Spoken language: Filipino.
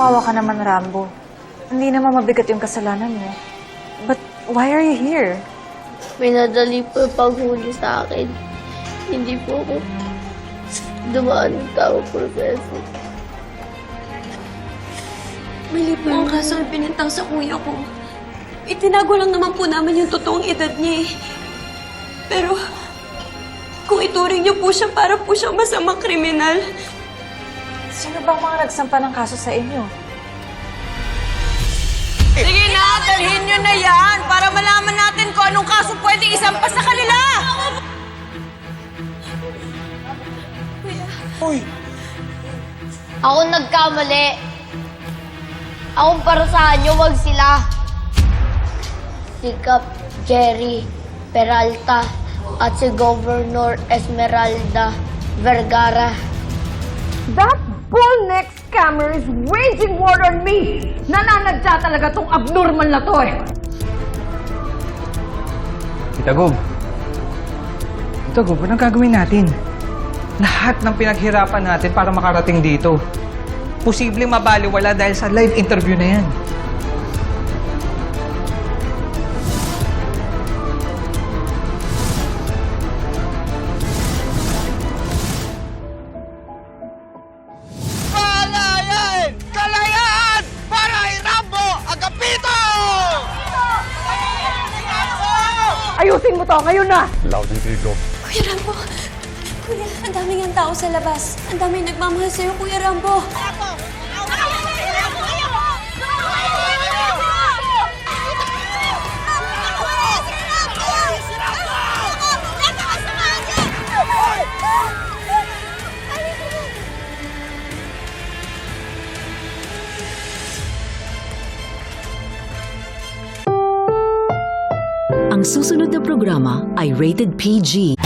Kawawa ka naman, Rambo. Hindi naman mabigat yung kasalanan mo. But why are you here? May nadali po yung paghuli sa akin. Hindi po ako dumaan ng tao, Professor. Mali po ang kaso ang pinintang sa kuya ko. Itinago lang naman po namin yung totoong edad niya eh. Pero kung ituring niyo po siya para po siyang masamang kriminal. Sino bang mga nagsampa ng kaso sa inyo? Sige na, dalhin nyo na yan para malaman natin kung anong kaso pwedeng isampa sa kanila! Uy! Ako nagkamali. Akong parusahan niyo, wag sila. Si Cap Jerry Peralta at si Governor Esmeralda Vergara. That bull-neck scammer is waging war on me! Nananadya talaga tong abnormal na to eh! Tita Gob, anong gagawin natin? Lahat ng pinaghirapan natin para makarating dito. Posibleng mabaliwala dahil sa live interview na yan. Palayan! Kalayaan! Para kay Rambo! Agapito! Ayusin mo to ngayon na! Kuya Rambo! Kuya, ang daming ang tao sa labas. Ang daming nagmamahal sa'yo, Kuya Rambo. Ang susunod na programa ay rated PG.